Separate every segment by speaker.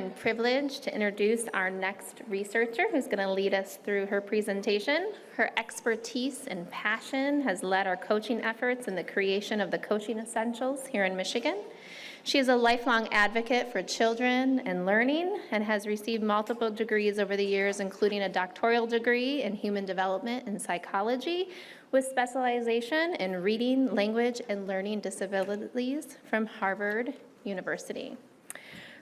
Speaker 1: and privileged to introduce our next researcher who's going to lead us through her presentation. Her expertise and passion has led our coaching efforts in the creation of the Coaching Essentials here in Michigan. She is a lifelong advocate for children and learning and has received multiple degrees over the years, including a doctoral degree in human development and psychology with specialization in reading, language, and learning disabilities from Harvard University.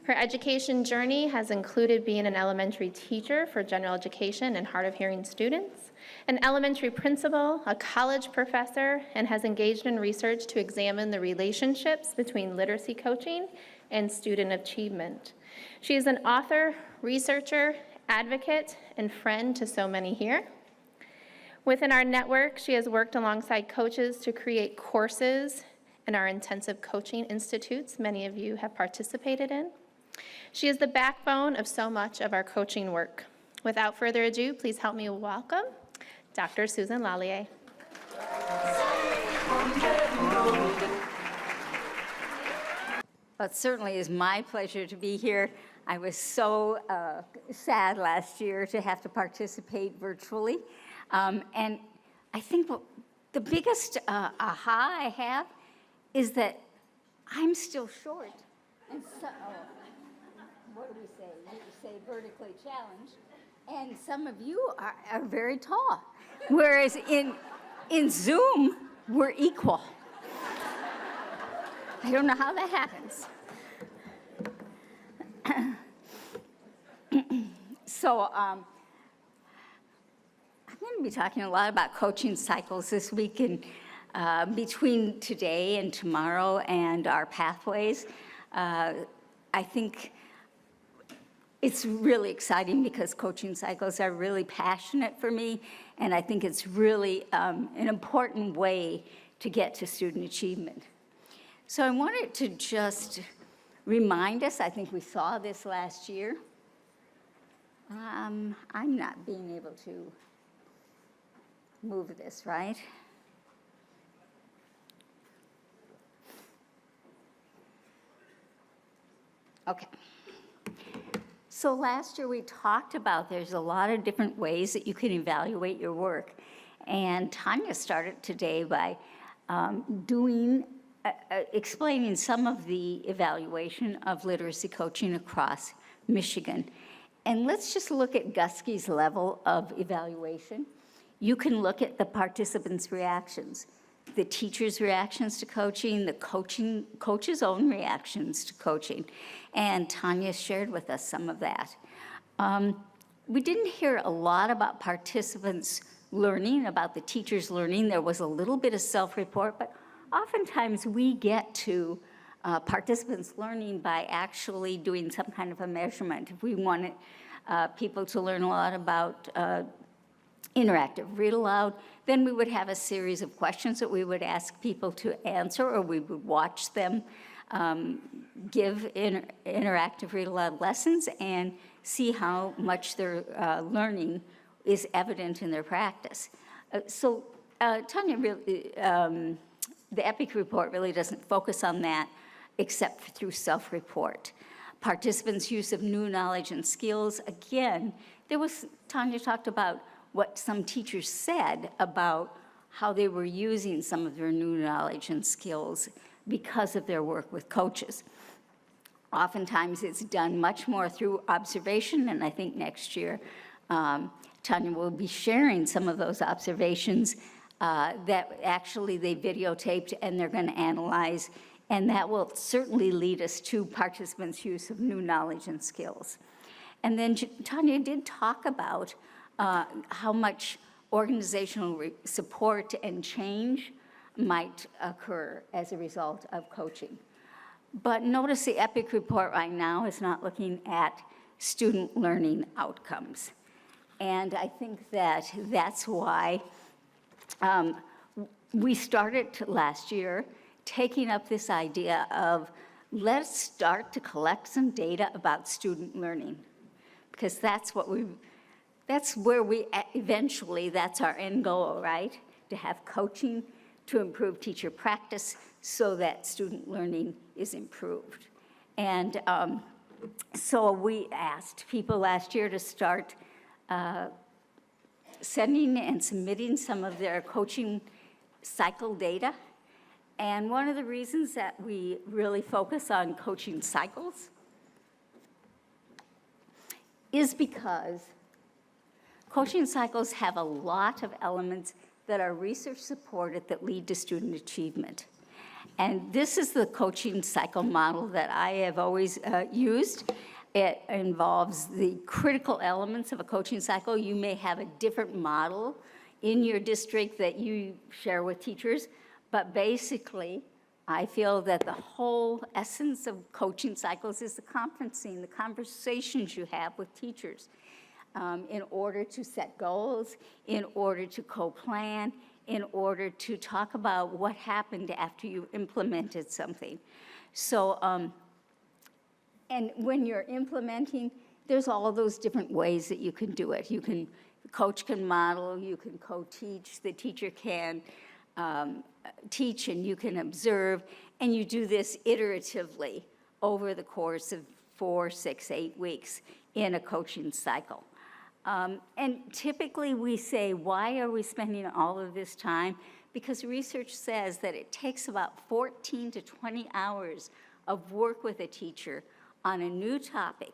Speaker 1: Her education journey has included being an elementary teacher for general education and hard of hearing students, an elementary principal, a college professor, and has engaged in research to examine the relationships between literacy coaching and student achievement. She is an author, researcher, advocate, and friend to so many here. Within our network, she has worked alongside coaches to create courses in our intensive coaching institutes many of you have participated in. She is the backbone of so much of our coaching work. Without further ado, please help me welcome Dr. Susan Lallier.
Speaker 2: Well, it certainly is my pleasure to be here. I was so sad last year to have to participate virtually. And I think the biggest aha I have is that I'm still short. And so, what do we say? We say vertically challenged. And some of you are very tall. Whereas in Zoom, we're equal. I don't know how that happens. So I'm going to be talking a lot about coaching cycles this week, and between today and tomorrow and our pathways. I think it's really exciting because coaching cycles are really passionate for me, and I think it's really an important way to get to student achievement. So I wanted to just remind us, I think we saw this last year. I'm not being able to move this, right? Okay. So last year we talked about there's a lot of different ways that you can evaluate your work. And Tanya started today by explaining some of the evaluation of literacy coaching across Michigan. And let's just look at Guskey's level of evaluation. You can look at the participants' reactions, the teachers' reactions to coaching, the coach's own reactions to coaching. And Tanya shared with us some of that. We didn't hear a lot about participants learning, about the teachers learning. There was a little bit of self-report, but oftentimes we get to participants learning by actually doing some kind of a measurement. If we wanted people to learn a lot about interactive read aloud, then we would have a series of questions that we would ask people to answer, or we would watch them give interactive read aloud lessons and see how much their learning is evident in their practice. Tanya really, the EPIC report really doesn't focus on that except through self-report. Participants' use of new knowledge and skills, again, Tanya talked about what some teachers said about how they were using some of their new knowledge and skills because of their work with coaches. Oftentimes it's done much more through observation, and I think next year Tanya will be sharing some of those observations that actually they videotaped and they're going to analyze, and that will certainly lead us to participants' use of new knowledge and skills. And then Tanya did talk about how much organizational support and change might occur as a result of coaching. But notice the EPIC report right now is not looking at student learning outcomes. And I think that that's why we started last year taking up this idea of let's start to collect some data about student learning, because that's where we eventually, that's our end goal, right? To have coaching to improve teacher practice so that student learning is improved. And So we asked people last year to start sending and submitting some of their coaching cycle data. And one of the reasons that we really focus on coaching cycles is because coaching cycles have a lot of elements that are research supported that lead to student achievement. And this is the coaching cycle model that I have always used. It involves the critical elements of a coaching cycle. You may have a different model in your district that you share with teachers, but basically, I feel that the whole essence of coaching cycles is the conferencing, the conversations you have with teachers in order to set goals, in order to co-plan, in order to talk about what happened after you implemented something. So, and when you're implementing, there's all those different ways that you can do it. You can, the coach can model, you can co-teach, the teacher can teach and you can observe, and you do this iteratively over the course of 4, 6, 8 weeks in a coaching cycle. And typically we say, why are we spending all of this time? Because research says that it takes about 14 to 20 hours of work with a teacher on a new topic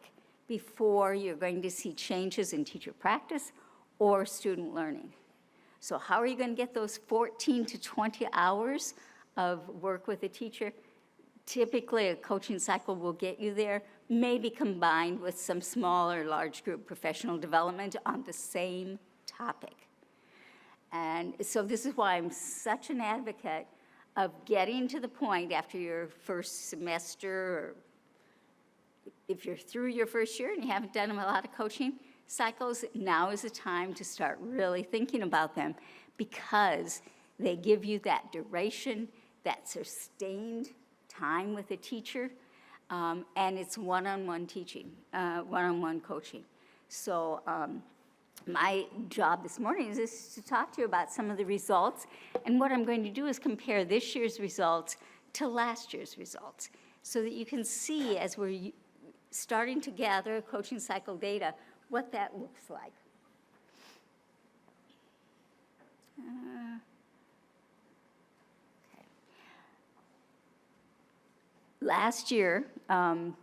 Speaker 2: before you're going to see changes in teacher practice or student learning. So how are you going to get those 14 to 20 hours of work with a teacher? Typically, a coaching cycle will get you there, maybe combined with some small or large group professional development on the same topic. And so this is why I'm such an advocate of getting to the point after your first semester, or if you're through your first year and you haven't done a lot of coaching cycles, now is the time to start really thinking about them, because they give you that duration, that sustained time with a teacher, and it's one-on-one teaching, one-on-one coaching. So my job this morning is to talk to you about some of the results, and what I'm going to do is compare this year's results to last year's results, so that you can see, as we're starting to gather coaching cycle data, what that looks like. Last year, Annie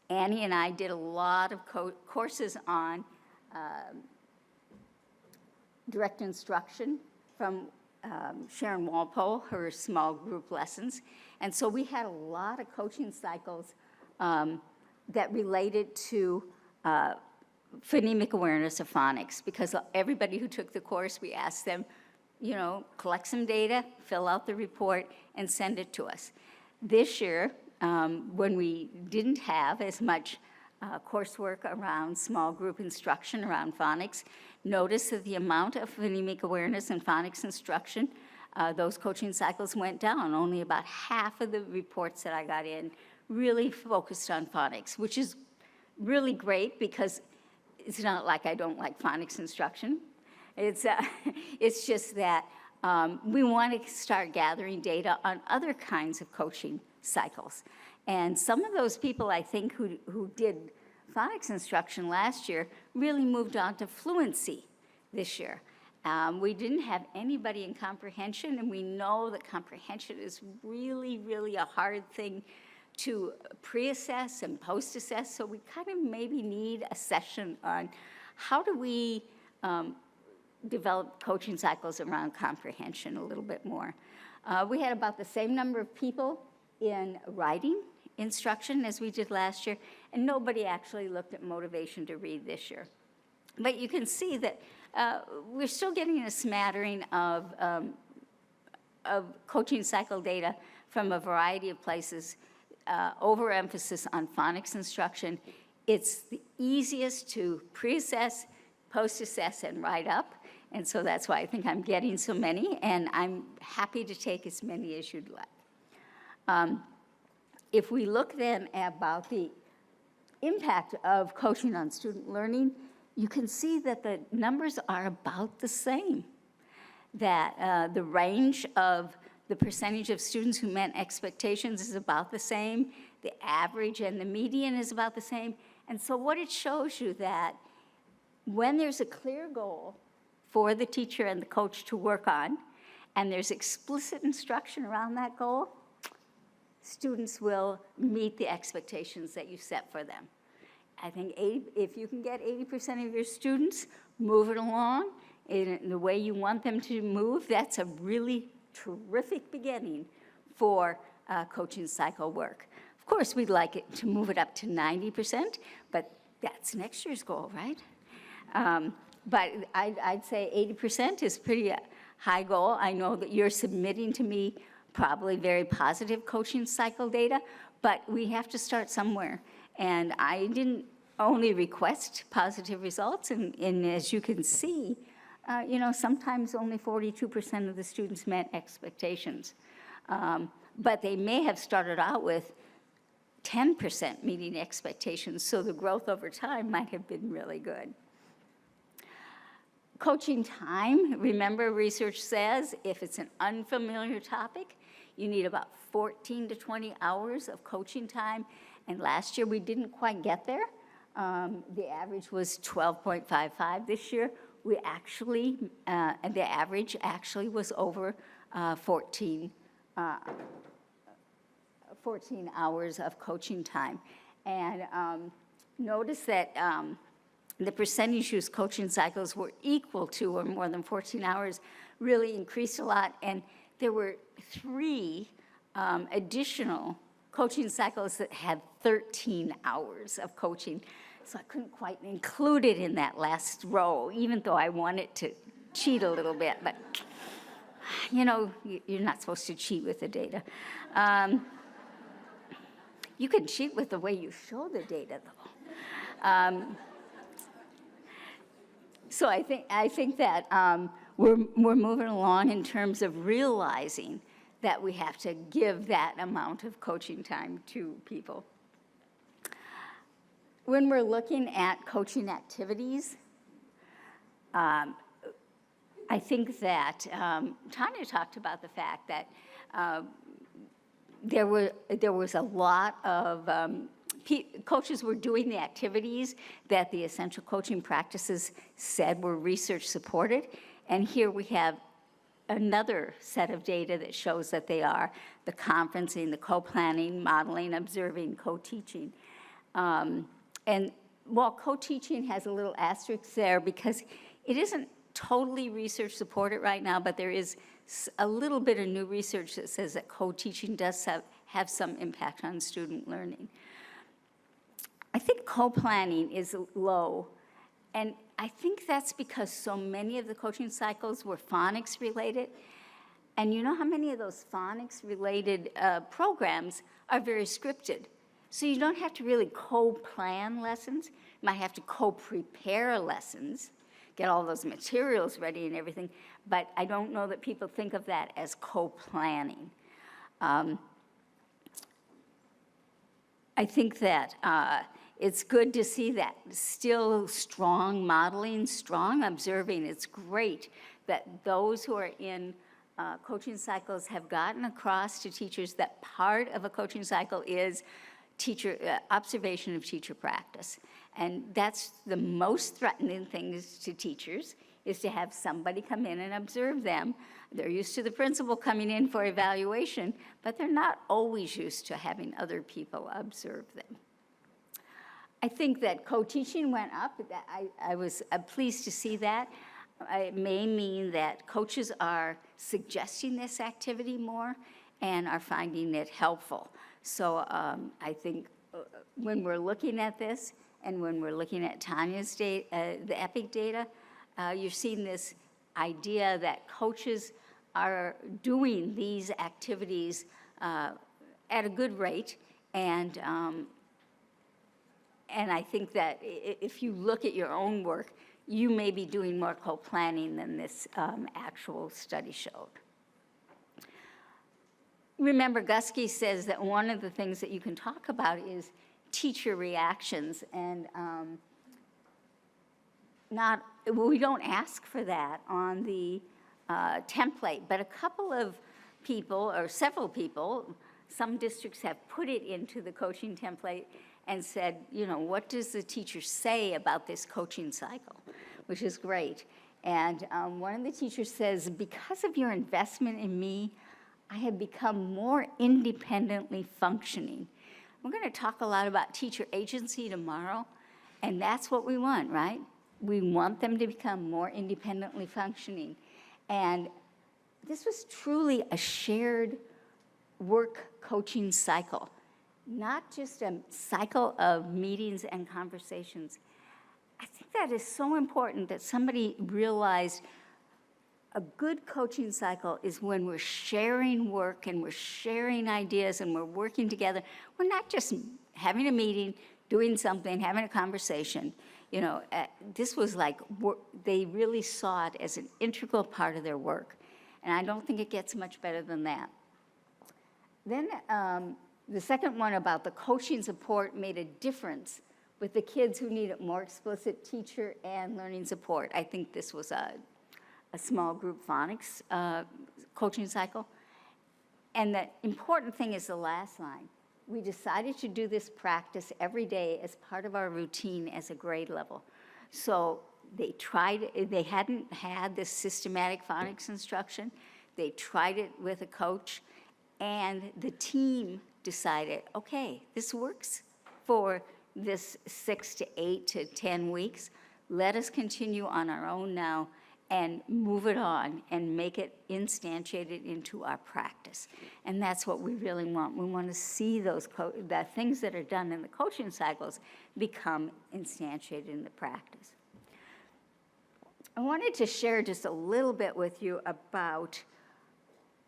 Speaker 2: and I did a lot of courses on direct instruction from Sharon Walpole, her small group lessons. And so we had a lot of coaching cycles that related to phonemic awareness of phonics, because everybody who took the course, we asked them, you know, collect some data, fill out the report, and send it to us. This year, when we didn't have as much coursework around small group instruction around phonics, notice that the amount of phonemic awareness and phonics instruction, those coaching cycles went down. Only about half of the reports that I got in really focused on phonics, which is really great, because it's not like I don't like phonics instruction. It's just that we want to start gathering data on other kinds of coaching cycles. And some of those people, I think, who did phonics instruction last year really moved on to fluency this year. We didn't have anybody in comprehension, and we know that comprehension is really, really a hard thing to pre-assess and post-assess, so we kind of maybe need a session on how do we develop coaching cycles around comprehension a little bit more. We had about the same number of people in writing instruction as we did last year, and nobody actually looked at motivation to read this year. But you can see that we're still getting a smattering of coaching cycle data from a variety of places. Overemphasis on phonics instruction. It's the easiest to pre-assess, post-assess, and write up. And so that's why I think I'm getting so many, and I'm happy to take as many as you'd like. If we look then about the impact of coaching on student learning, you can see that the numbers are about the same, that the range of the percentage of students who met expectations is about the same, the average and the median is about the same. And so what it shows you that when there's a clear goal for the teacher and the coach to work on, and there's explicit instruction around that goal, students will meet the expectations that you set for them. I think if you can get 80% of your students moving along in the way you want them to move, that's a really terrific beginning for coaching cycle work. Of course, we'd like it to move it up to 90%, but that's next year's goal, right? But I'd say 80% is pretty high goal. I know that you're submitting to me probably very positive coaching cycle data, but we have to start somewhere. And I didn't only request positive results, and as you can see, sometimes only 42% of the students met expectations. But they may have started out with 10% meeting expectations, so the growth over time might have been really good. Coaching time, remember research says if it's an unfamiliar topic, you need about 14 to 20 hours of coaching time, and last year we didn't quite get there. The average was 12.55 this year. We actually, the average actually was over 14 hours of coaching time. And notice that the percentage whose coaching cycles were equal to or more than 14 hours really increased a lot. And there were 3 additional coaching cycles that had 13 hours of coaching. So I couldn't quite include it in that last row, even though I wanted to cheat a little bit. But, you're not supposed to cheat with the data. You can cheat with the way you show the data, though. So I think that we're moving along in terms of realizing that we have to give that amount of coaching time to people. When we're looking at coaching activities, I think that Tanya talked about the fact that there was a lot of coaches were doing the activities that the essential coaching practices said were research supported. And here we have another set of data that shows that they are: the conferencing, the co-planning, modeling, observing, co-teaching. And while co-teaching has a little asterisk there because it isn't totally research supported right now, but there is a little bit of new research that says that co-teaching does have some impact on student learning. I think co-planning is low, and I think that's because so many of the coaching cycles were phonics related. And you know how many of those phonics related programs are very scripted? So you don't have to really co-plan lessons. You might have to co-prepare lessons, get all those materials ready and everything, but I don't know that people think of that as co-planning. I think that it's good to see that still strong modeling, strong observing. It's great that those who are in coaching cycles have gotten across to teachers that part of a coaching cycle is observation of teacher practice. And that's the most threatening thing to teachers, is to have somebody come in and observe them. They're used to the principal coming in for evaluation, but they're not always used to having other people observe them. I think that co-teaching went up. I was pleased to see that. It may mean that coaches are suggesting this activity more and are finding it helpful. So I think when we're looking at this and when we're looking at Tanya's data, the EPIC data, you're seeing this idea that coaches are doing these activities at a good rate, and I think that if you look at your own work, you may be doing more co-planning than this actual study showed. Remember, Guskey says that one of the things that you can talk about is teacher reactions, and we don't ask for that on the template, but a couple of people, or several people, Some districts have put it into the coaching template and said, you know, what does the teacher say about this coaching cycle, which is great. And one of the teachers says, because of your investment in me, I have become more independently functioning. We're going to talk a lot about teacher agency tomorrow, and that's what we want, right? We want them to become more independently functioning. And this was truly a shared work coaching cycle, not just a cycle of meetings and conversations. I think that is so important that somebody realized a good coaching cycle is when we're sharing work and we're sharing ideas and we're working together. We're not just having a meeting, doing something, having a conversation. You know, this was like, they really saw it as an integral part of their work. And I don't think it gets much better than that. Then the second one about the coaching support made a difference with the kids who needed more explicit teacher and learning support. I think this was a small group phonics coaching cycle. And the important thing is the last line. We decided to do this practice every day as part of our routine as a grade level. So they hadn't had this systematic phonics instruction. They tried it with a coach, and the team decided, okay, this works for this 6 to 8 to 10 weeks. Let us continue on our own now and move it on and make it instantiated into our practice. And that's what we really want. We want to see those the things that are done in the coaching cycles become instantiated in the practice. I wanted to share just a little bit with you about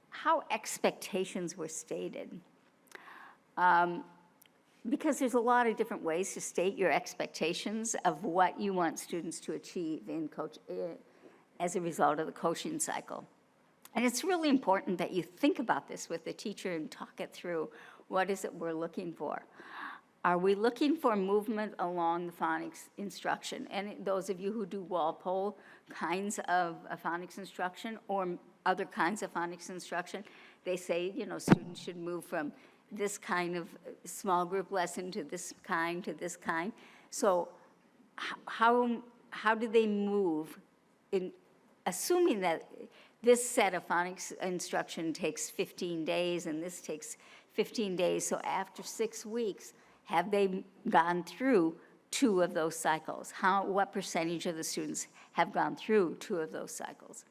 Speaker 2: how expectations were stated. Because there's a lot of different ways to state your expectations of what you want students to achieve as a result of the coaching cycle. And it's really important that you think about this with the teacher and talk it through. What is it we're looking for? Are we looking for movement along the phonics instruction? And those of you who do Walpole kinds of phonics instruction or other kinds of phonics instruction, they say, you know, students should move from this kind of small group lesson to this kind to this kind. So how do they move in, assuming that this set of phonics instruction takes 15 days and this takes 15 days, so after 6 weeks, have they gone through 2 of those cycles? What percentage of the students have gone through 2 of those cycles?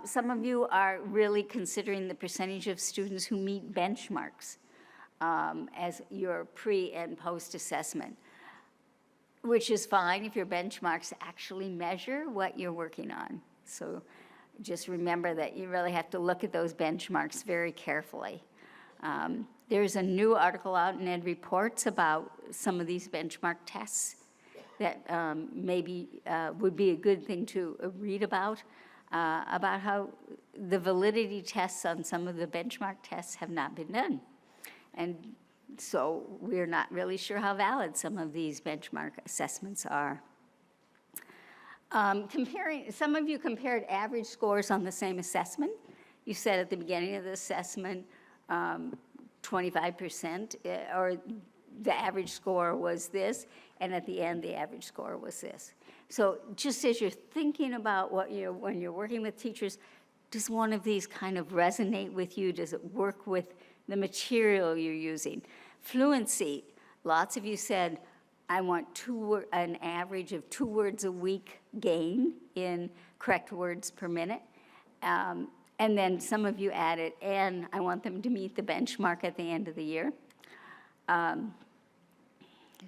Speaker 2: Some of you are really considering the percentage of students who meet benchmarks as your pre and post assessment, which is fine if your benchmarks actually measure what you're working on. So just remember that you really have to look at those benchmarks very carefully. There's a new article out in Ed Reports about some of these benchmark tests that maybe would be a good thing to read about how the validity tests on some of the benchmark tests have not been done. And so we're not really sure how valid some of these benchmark assessments are. Some of you compared average scores on the same assessment. You said at the beginning of the assessment, 25%, or the average score was this, and at the end, the average score was this. So just as you're thinking about when you're working with teachers, does one of these kind of resonate with you? Does it work with the material you're using? Fluency, lots of you said, I want an average of 2 words a week gain in correct words per minute. And then some of you added, and I want them to meet the benchmark at the end of the year.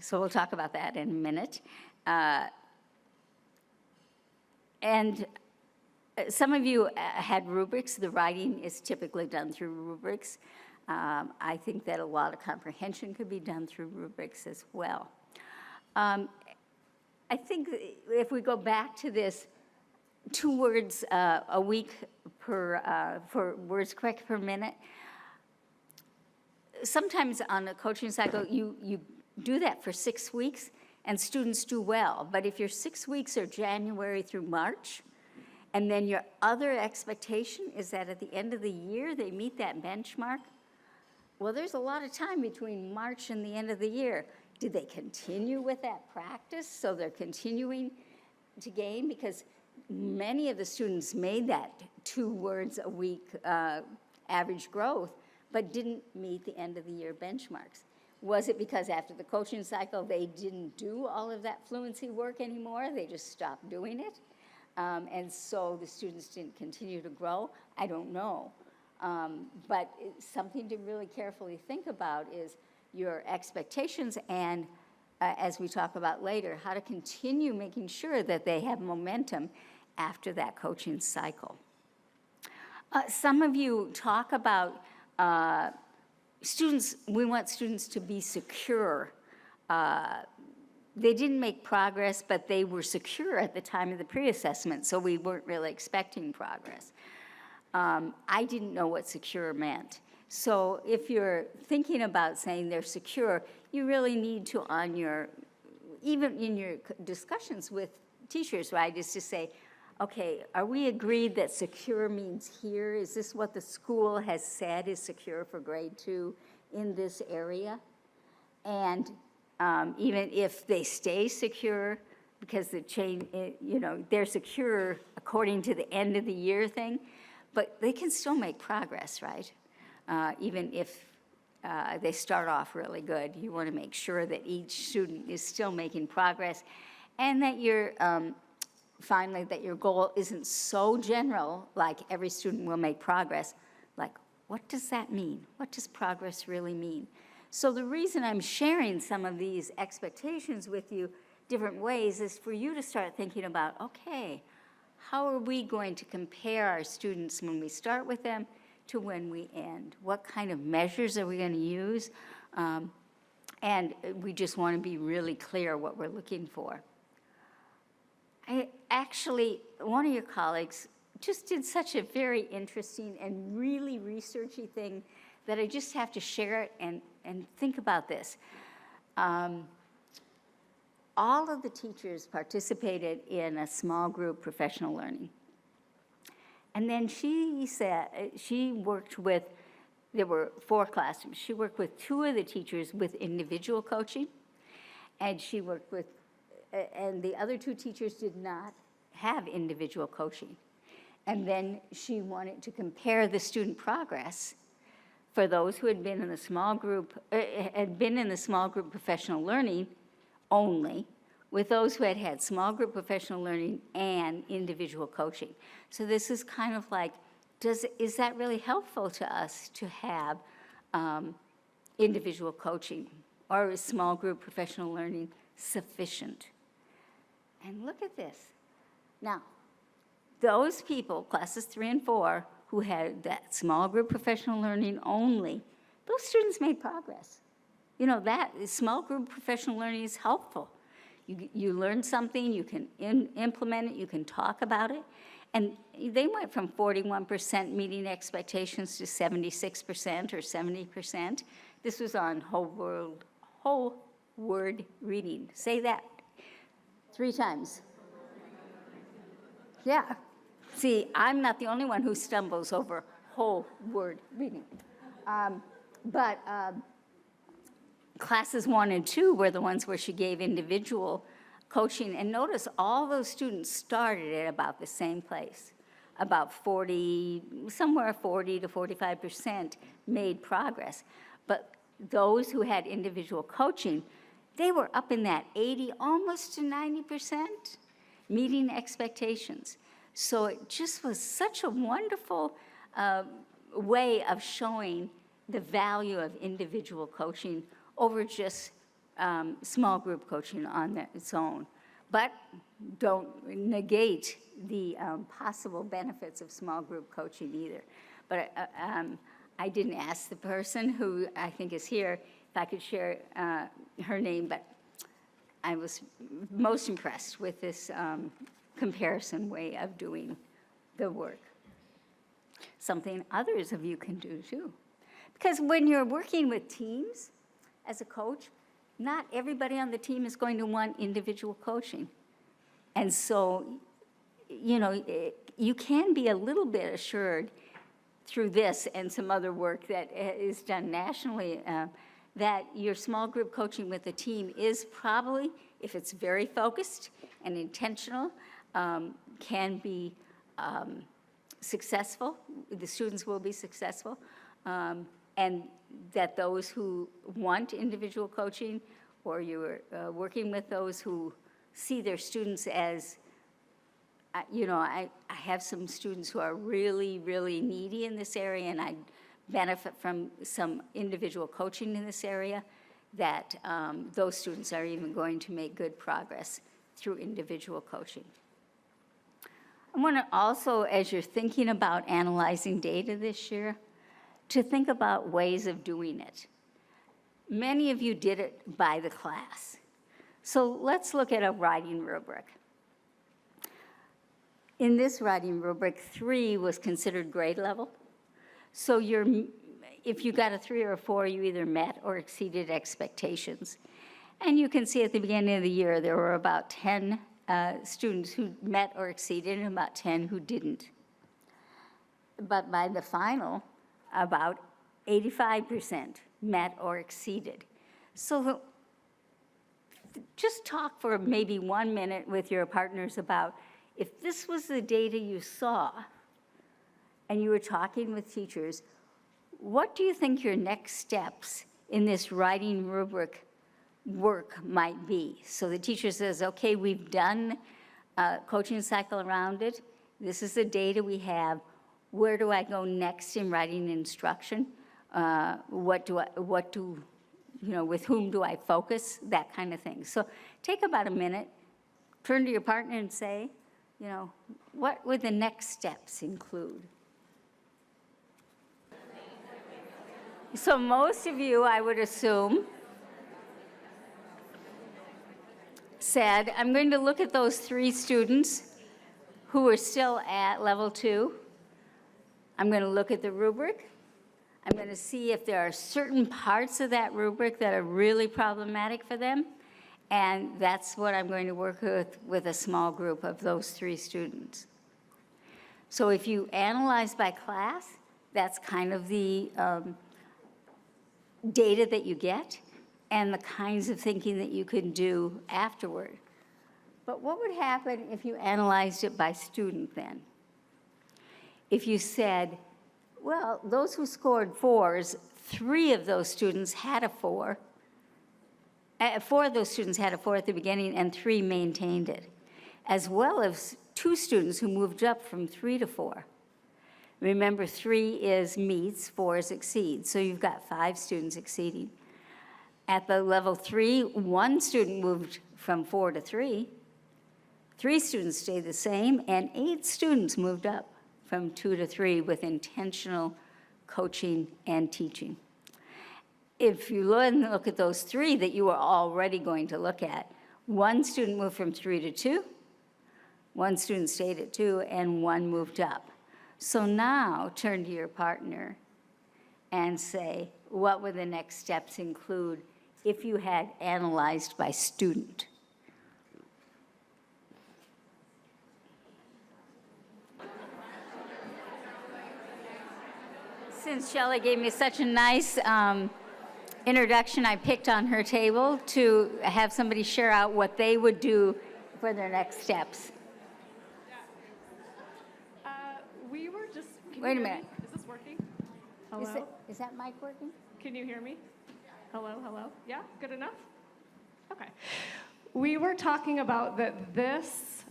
Speaker 2: So we'll talk about that in a minute. And some of you had rubrics. The writing is typically done through rubrics. I think that a lot of comprehension could be done through rubrics as well. I think if we go back to this 2 words a week for words correct per minute, sometimes on a coaching cycle, you do that for 6 weeks, and students do well. But if your 6 weeks are January through March, and then your other expectation is that at the end of the year, they meet that benchmark, Well, there's a lot of time between March and the end of the year. Did they continue with that practice so they're continuing to gain? Because many of the students made that 2 words a week average growth, but didn't meet the end of the year benchmarks. Was it because after the coaching cycle they didn't do all of that fluency work anymore? They just stopped doing it? And so the students didn't continue to grow? I don't know. But something to really carefully think about is your expectations and, as we talk about later, how to continue making sure that they have momentum after that coaching cycle. Some of you talk about students, we want students to be secure. They didn't make progress, but they were secure at the time of the pre-assessment, so we weren't really expecting progress. I didn't know what secure meant. So if you're thinking about saying they're secure, you really need to, even in your discussions with teachers, right, is to say, okay, are we agreed that secure means here? Is this what the school has said is secure for grade 2 in this area? And even if they stay secure, because the chain, they're secure according to the end of the year thing, but they can still make progress, right? Even if they start off really good, you want to make sure that each student is still making progress, and that you're finally, that your goal isn't so general, like every student will make progress. Like, what does that mean? What does progress really mean? So the reason I'm sharing some of these expectations with you different ways is for you to start thinking about, okay, how are we going to compare our students when we start with them to when we end? What kind of measures are we going to use? And we just want to be really clear what we're looking for. Actually, one of your colleagues just did such a very interesting and really researchy thing that I just have to share it and think about this. All of the teachers participated in a small group professional learning. And then she said, she worked with, there were 4 classrooms. She worked with 2 of the teachers with individual coaching, and she worked with, and the other 2 teachers did not have individual coaching. And then she wanted to compare the student progress for those who had been in the small group, professional learning only, with those who had had small group professional learning and individual coaching. So this is kind of like, is that really helpful to us to have individual coaching, or is small group professional learning sufficient? And look at this. Now, those people, classes 3 and 4, who had that small group professional learning only, those students made progress. You know, that small group professional learning is helpful. You learn something, you can implement it, you can talk about it. And they went from 41% meeting expectations to 76% or 70%. This was on whole word reading. Say that 3 times. Yeah. See, I'm not the only one who stumbles over whole word reading. Classes 1 and 2 were the ones where she gave individual coaching. And notice all those students started at about the same place. About 40, somewhere 40 to 45% made progress. But those who had individual coaching, they were up in that 80, almost to 90%, meeting expectations. So it just was such a wonderful way of showing the value of individual coaching over just small group coaching on its own. But don't negate the possible benefits of small group coaching either. But I didn't ask the person who I think is here if I could share her name, but I was most impressed with this comparison way of doing the work. Something others of you can do too. Because when you're working with teams as a coach, not everybody on the team is going to want individual coaching. And so, you know, you can be a little bit assured through this and some other work that is done nationally, that your small group coaching with the team is probably, if it's very focused and intentional, can be successful. The students will be successful. And that those who want individual coaching, or you're working with those who see their students as, I have some students who are really, really needy in this area, and I benefit from some individual coaching in this area, that those students are even going to make good progress through individual coaching. I want to also, as you're thinking about analyzing data this year, to think about ways of doing it. Many of you did it by the class. So let's look at a writing rubric. In this writing rubric, 3 was considered grade level. So if you got a 3 or a 4, you either met or exceeded expectations. And you can see at the beginning of the year, there were about 10 students who met or exceeded and about 10 who didn't. But by the final, about 85% met or exceeded. So just talk for maybe 1 minute with your partners about, if this was the data you saw and you were talking with teachers, what do you think your next steps in this writing rubric work might be? So the teacher says, okay, we've done a coaching cycle around it. This is the data we have. Where do I go next in writing instruction? With whom do I focus? That kind of thing. So take about a minute, turn to your partner and say, what would the next steps include? So most of you, I would assume, said, I'm going to look at those 3 students who are still at level 2. I'm going to look at the rubric. I'm going to see if there are certain parts of that rubric that are really problematic for them. And that's what I'm going to work with a small group of those 3 students. So if you analyze by class, that's kind of the data that you get and the kinds of thinking that you can do afterward. But what would happen if you analyzed it by student then? If you said, well, those who scored 4s, 3 of those students had a 4. 4 of those students had a 4 at the beginning and 3 maintained it, as well as 2 students who moved up from 3 to 4. Remember, 3 is meets, 4 is exceeds, so you've got 5 students exceeding. At the level 3, 1 student moved from 4 to 3. 3 students stayed the same, and 8 students moved up from 2 to 3 with intentional coaching and teaching. If you look at those 3 that you are already going to look at, 1 student moved from 3 to 2, 1 student stayed at 2, and 1 moved up. So now turn to your partner and say, what would the next steps include if you had analyzed by student? Since Shelley gave me such a nice introduction, I picked on her table to have somebody share out what they would do for their next steps.
Speaker 3: We were just.
Speaker 2: Wait a minute.
Speaker 3: Is this working? Hello?
Speaker 2: Is that mic working?
Speaker 3: Can you hear me? Hello, hello? Yeah, good enough? Okay. We were talking about that this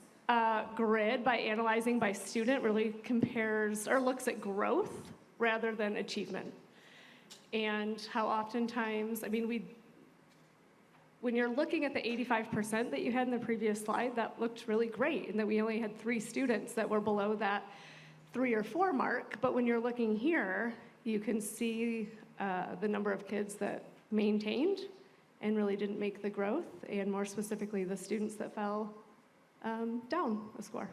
Speaker 3: grid, by analyzing by student, really compares or looks at growth rather than achievement. And how oftentimes, when you're looking at the 85% that you had in the previous slide, that looked really great, and that we only had 3 students that were below that 3 or 4 mark. But when you're looking here, you can see the number of kids that maintained and really didn't make the growth, and more specifically, the students that fell down a score.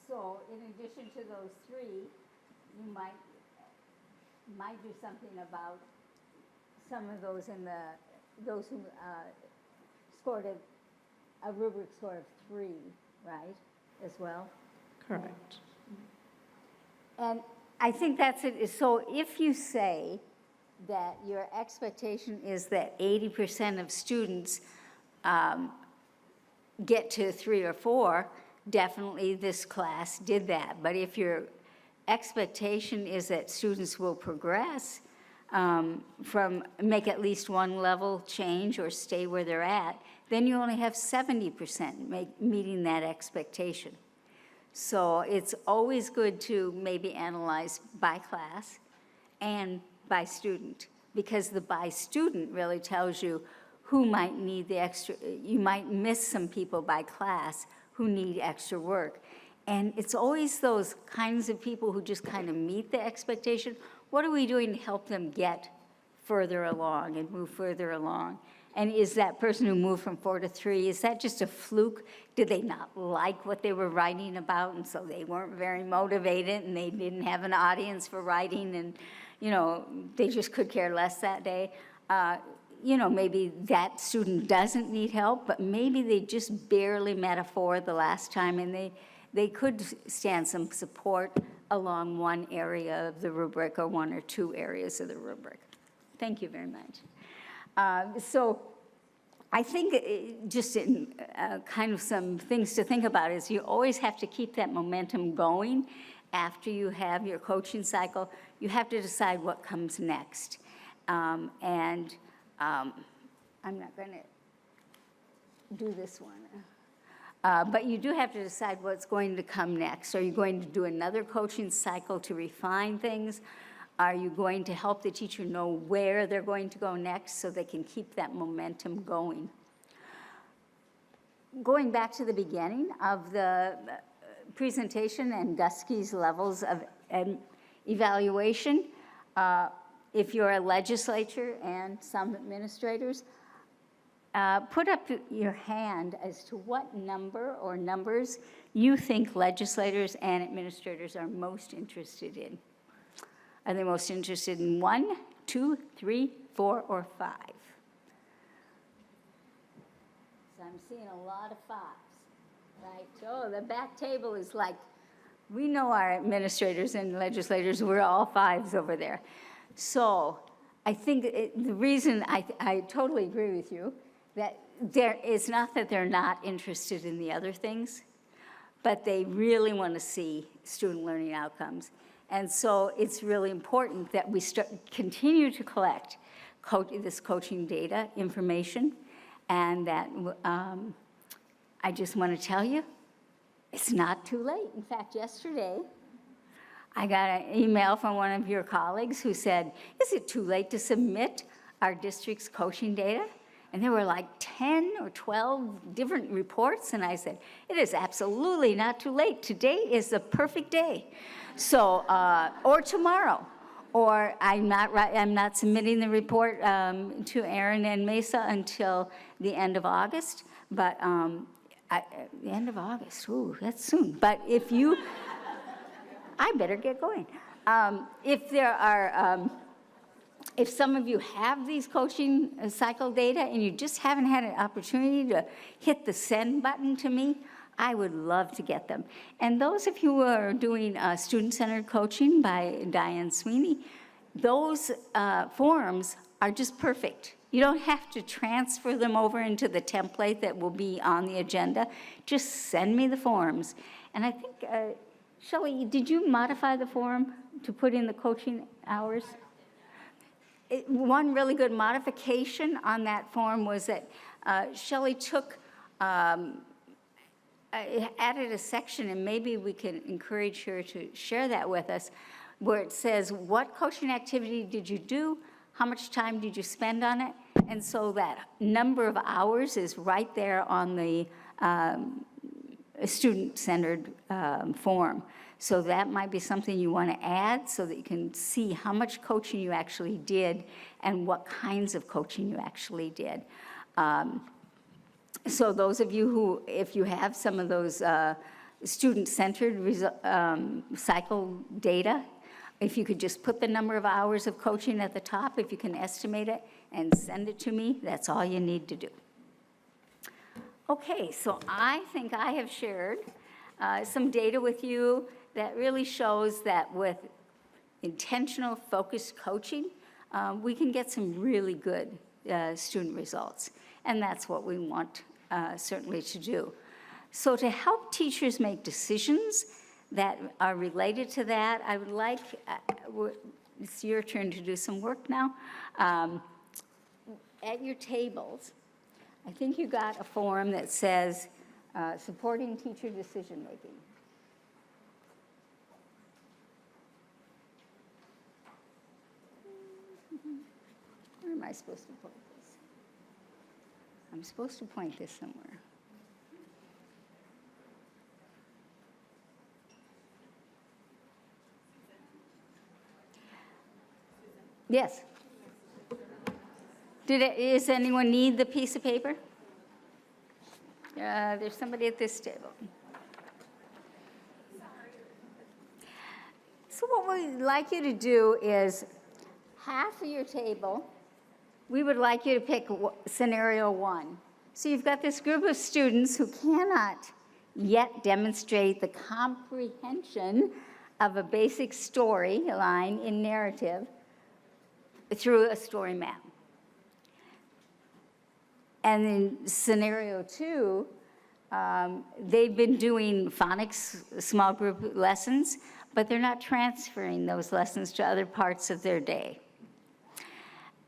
Speaker 2: So in addition to those 3, you might do something about some of those those who scored a rubric score of 3, right, as well?
Speaker 3: Correct.
Speaker 2: And I think that's it. So if you say that your expectation is that 80% of students get to 3 or 4, definitely this class did that. But if your expectation is that students will progress make at least one level change or stay where they're at, then you only have 70% meeting that expectation. So it's always good to maybe analyze by class and by student, because the by student really tells you who might need the extra, you might miss some people by class who need extra work. And it's always those kinds of people who just kind of meet the expectation. What are we doing to help them get further along and move further along? And is that person who moved from 4 to 3, is that just a fluke? Did they not like what they were writing about, and so they weren't very motivated, and they didn't have an audience for writing, and, you know, they just could care less that day? You know, maybe that student doesn't need help, but maybe they just barely met a 4 the last time, and they could stand some support along one area of the rubric or 1 or 2 areas of the rubric. Thank you very much. So I think just in, kind of some things to think about is you always have to keep that momentum going after you have your coaching cycle. You have to decide what comes next. I'm not going to do this one. But you do have to decide what's going to come next. Are you going to do another coaching cycle to refine things? Are you going to help the teacher know where they're going to go next so they can keep that momentum going? Going back to the beginning of the presentation and Guskey's levels of evaluation, if you're a legislature and some administrators, put up your hand as to what number or numbers you think legislators and administrators are most interested in. Are they most interested in 1, 2, 3, 4, or 5? So I'm seeing a lot of 5s, right? Oh, the back table is like, we know our administrators and legislators, we're all 5s over there. So I think the reason I totally agree with you, that it's not that they're not interested in the other things, but they really want to see student learning outcomes. And so it's really important that we continue to collect this coaching data information, and that I just want to tell you, it's not too late. In fact, yesterday, I got an email from one of your colleagues who said, is it too late to submit our district's coaching data? And there were like 10 or 12 different reports, and I said, it is absolutely not too late. Today is the perfect day. So, or tomorrow, or I'm not submitting the report to Aaron and Mesa until the end of August, but the end of August, ooh, that's soon. But if you, I better get going. If there are, if some of you have these coaching cycle data and you just haven't had an opportunity to hit the send button to me, I would love to get them. And those of you who are doing student-centered coaching by Diane Sweeney, those forms are just perfect. You don't have to transfer them over into the template that will be on the agenda. Just send me the forms. And I think, Shelley, did you modify the form to put in the coaching hours? One really good modification on that form was that Shelley took, added a section, and maybe we can encourage her to share that with us, where it says, what coaching activity did you do? How much time did you spend on it? And so that number of hours is right there on the student-centered form. So that might be something you want to add so that you can see how much coaching you actually did and what kinds of coaching you actually did. So those of you who, if you have some of those student-centered cycle data, if you could just put the number of hours of coaching at the top, if you can estimate it, and send it to me, that's all you need to do. Okay, so I think I have shared some data with you that really shows that with intentional focused coaching, we can get some really good student results. And that's what we want certainly to do. So to help teachers make decisions that are related to that, I would like, it's your turn to do some work now. At your tables, I think you got a form that says supporting teacher decision-making. Where am I supposed to point this? I'm supposed to point this somewhere. Yes. Does anyone need the piece of paper? There's somebody at this table. So what we'd like you to do is half of your table, we would like you to pick scenario 1. So you've got this group of students who cannot yet demonstrate the comprehension of a basic storyline in narrative through a story map. And in scenario 2, they've been doing phonics small group lessons, but they're not transferring those lessons to other parts of their day.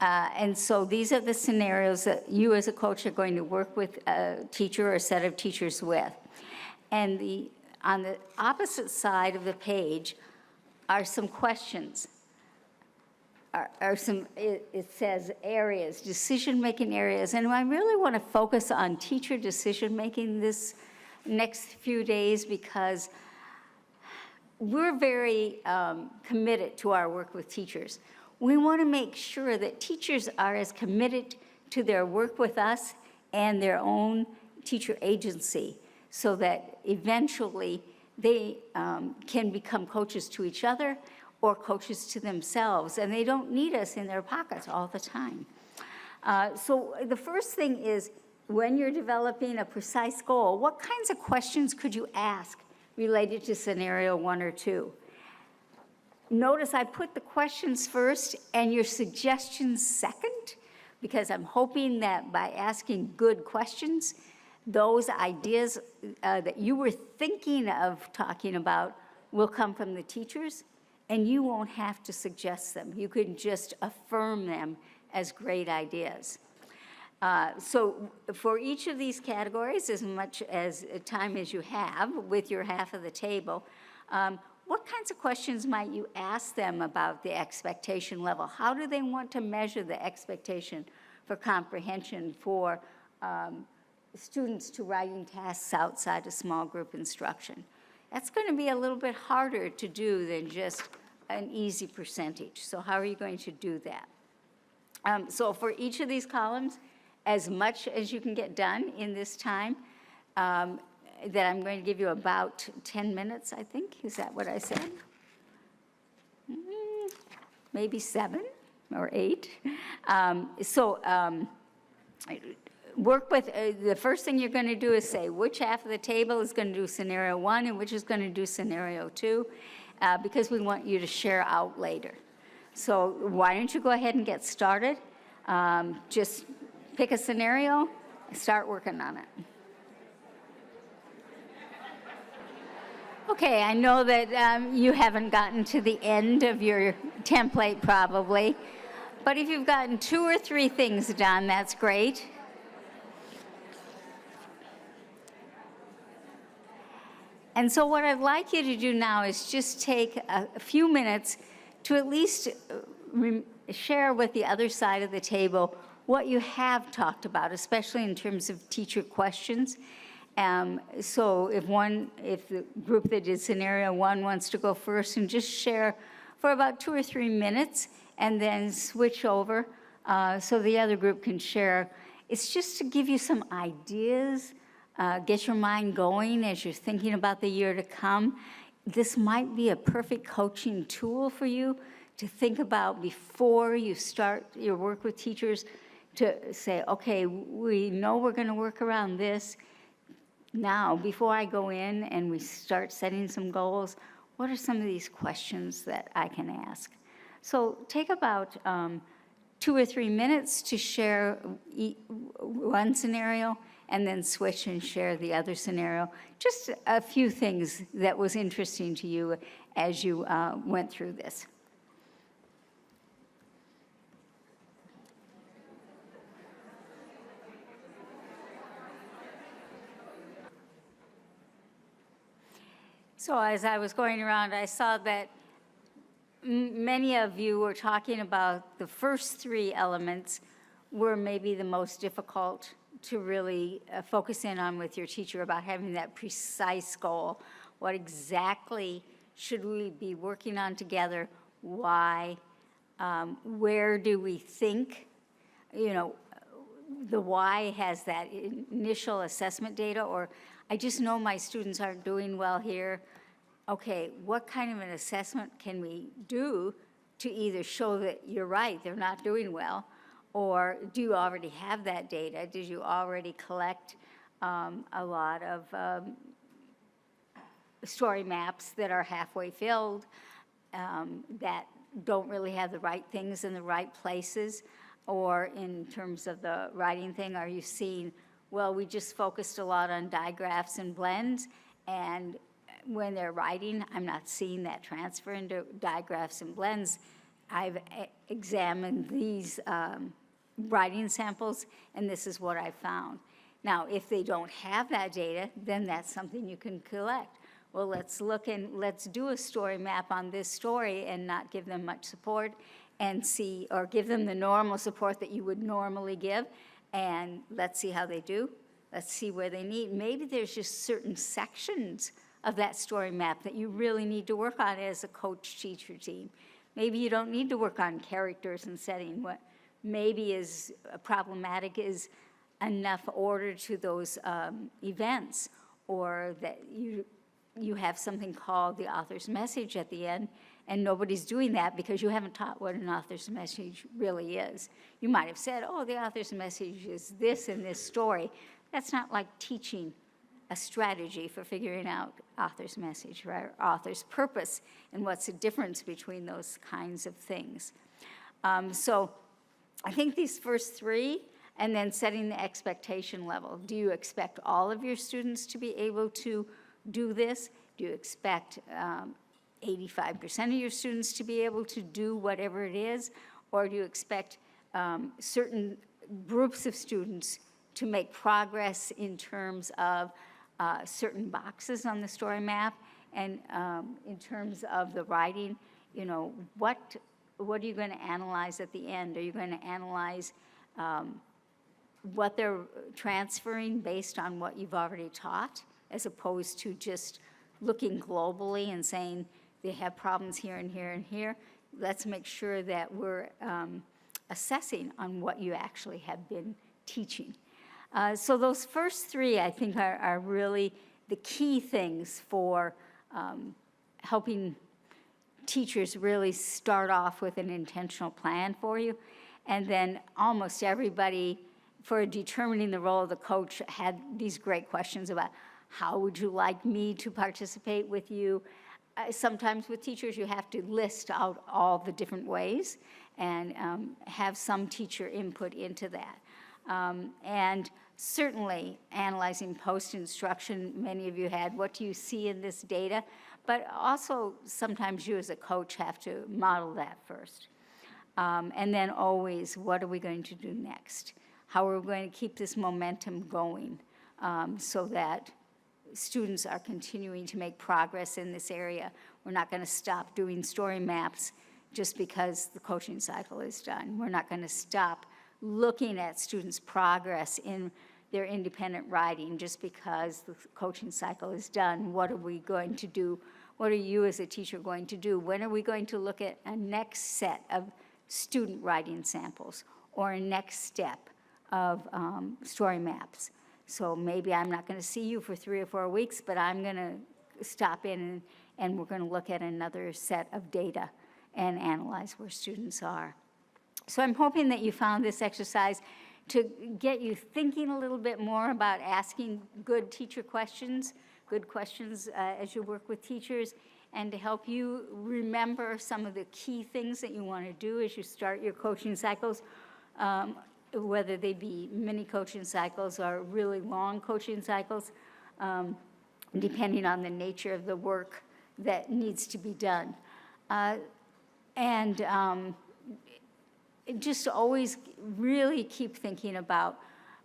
Speaker 2: And so these are the scenarios that you as a coach are going to work with a teacher or a set of teachers with. And on the opposite side of the page are some questions. It says areas, decision-making areas, and I really want to focus on teacher decision-making this next few days because we're very committed to our work with teachers. We want to make sure that teachers are as committed to their work with us and their own teacher agency so that eventually they can become coaches to each other or coaches to themselves, and they don't need us in their pockets all the time. So the first thing is, when you're developing a precise goal, what kinds of questions could you ask related to scenario 1 or 2? Notice I put the questions first and your suggestions second, because I'm hoping that by asking good questions, those ideas that you were thinking of talking about will come from the teachers, and you won't have to suggest them. You can just affirm them as great ideas. So for each of these categories, as much as time as you have with your half of the table, what kinds of questions might you ask them about the expectation level? How do they want to measure the expectation for comprehension for students to writing tasks outside of small group instruction? That's going to be a little bit harder to do than just an easy percentage. So how are you going to do that? So for each of these columns, as much as you can get done in this time, that I'm going to give you about 10 minutes, I think. Is that what I said? Maybe 7 or 8. Work with, the first thing you're going to do is say which half of the table is going to do scenario 1 and which is going to do scenario 2, because we want you to share out later. So why don't you go ahead and get started? Just pick a scenario, start working on it. Okay, I know that you haven't gotten to the end of your template probably, but if you've gotten 2 or 3 things done, that's great. And so what I'd like you to do now is just take a few minutes to at least share with the other side of the table what you have talked about, especially in terms of teacher questions. So if the group that did scenario 1 wants to go first and just share for about 2 or 3 minutes and then switch over so the other group can share. It's just to give you some ideas, get your mind going as you're thinking about the year to come. This might be a perfect coaching tool for you to think about before you start your work with teachers, to say, okay, we know we're going to work around this. now, before I go in and we start setting some goals, what are some of these questions that I can ask? So take about 2 or 3 minutes to share one scenario and then switch and share the other scenario. Just a few things that was interesting to you as you went through this. So as I was going around, I saw that many of you were talking about the first 3 elements were maybe the most difficult to really focus in on with your teacher, about having that precise goal. What exactly should we be working on together? Why? Where do we think? You know, the why has that initial assessment data, or I just know my students aren't doing well here. Okay, what kind of an assessment can we do to either show that you're right, they're not doing well, or do you already have that data? Did you already collect a lot of story maps that are halfway filled, that don't really have the right things in the right places? Or in terms of the writing thing, are you seeing, well, we just focused a lot on digraphs and blends, and when they're writing, I'm not seeing that transfer into digraphs and blends. I've examined these writing samples, and this is what I found. Now, if they don't have that data, then that's something you can collect. Well, let's look and let's do a story map on this story and not give them much support, and see, or give them the normal support that you would normally give, and let's see how they do. Let's see where they need. Maybe there's just certain sections of that story map that you really need to work on as a coach-teacher team. Maybe you don't need to work on characters and setting. What maybe is problematic is enough order to those events, or that you have something called the author's message at the end, and nobody's doing that because you haven't taught what an author's message really is. You might have said, oh, the author's message is this in this story. That's not like teaching a strategy for figuring out author's message, right? Author's purpose, and what's the difference between those kinds of things. So I think these first 3, and then setting the expectation level. Do you expect all of your students to be able to do this? Do you expect 85% of your students to be able to do whatever it is? Or do you expect certain groups of students to make progress in terms of certain boxes on the story map? And in terms of the writing, you know, what are you going to analyze at the end? Are you going to analyze what they're transferring based on what you've already taught, as opposed to just looking globally and saying they have problems here and here and here? Let's make sure that we're assessing on what you actually have been teaching. So those first 3, I think, are really the key things for helping teachers really start off with an intentional plan for you. And then almost everybody, for determining the role of the coach, had these great questions about how would you like me to participate with you? Sometimes with teachers, you have to list out all the different ways and have some teacher input into that. And certainly analyzing post-instruction, many of you had, what do you see in this data? But also sometimes you as a coach have to model that first. And then always, what are we going to do next? How are we going to keep this momentum going so that students are continuing to make progress in this area? We're not going to stop doing story maps just because the coaching cycle is done. We're not going to stop looking at students' progress in their independent writing just because the coaching cycle is done. What are we going to do? What are you as a teacher going to do? When are we going to look at a next set of student writing samples or a next step of story maps? So maybe I'm not going to see you for 3 or 4 weeks, but I'm going to stop in and we're going to look at another set of data and analyze where students are. So I'm hoping that you found this exercise to get you thinking a little bit more about asking good teacher questions, as you work with teachers, and to help you remember some of the key things that you want to do as you start your coaching cycles, whether they be mini coaching cycles or really long coaching cycles, depending on the nature of the work that needs to be done. Just always really keep thinking about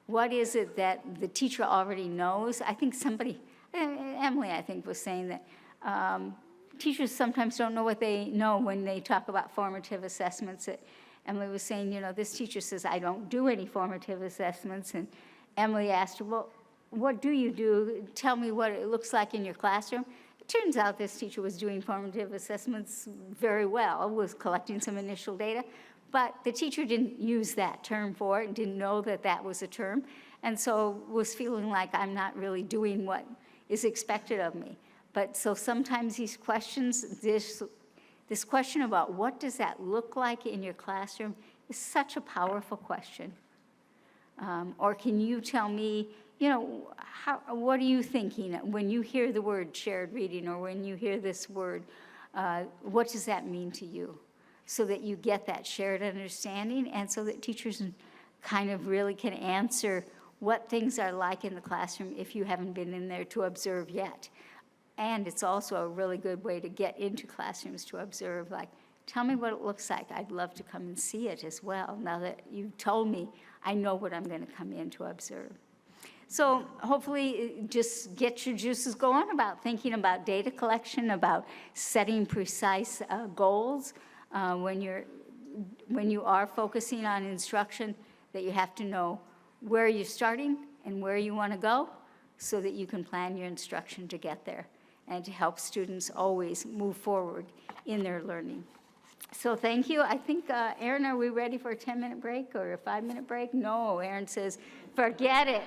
Speaker 2: what is it that the teacher already knows. I think Emily, I think, was saying that teachers sometimes don't know what they know when they talk about formative assessments. Emily was saying, this teacher says, I don't do any formative assessments. And Emily asked her, well, what do you do? Tell me what it looks like in your classroom. It turns out this teacher was doing formative assessments very well, was collecting some initial data, but the teacher didn't use that term for it and didn't know that that was a term, and so was feeling like I'm not really doing what is expected of me. But so sometimes these questions, this question about what does that look like in your classroom is such a powerful question. Or can you tell me, what are you thinking when you hear the word shared reading, or when you hear this word, what does that mean to you? So that you get that shared understanding, and so that teachers kind of really can answer what things are like in the classroom if you haven't been in there to observe yet. And it's also a really good way to get into classrooms to observe, like, tell me what it looks like. I'd love to come and see it as well. Now that you've told me, I know what I'm going to come in to observe. So hopefully just get your juices going about thinking about data collection, about setting precise goals when you are focusing on instruction, that you have to know where you're starting and where you want to go so that you can plan your instruction to get there and to help students always move forward in their learning. So thank you. I think, Erin, are we ready for a 10-minute break or a 5-minute break? No, Erin says, forget it.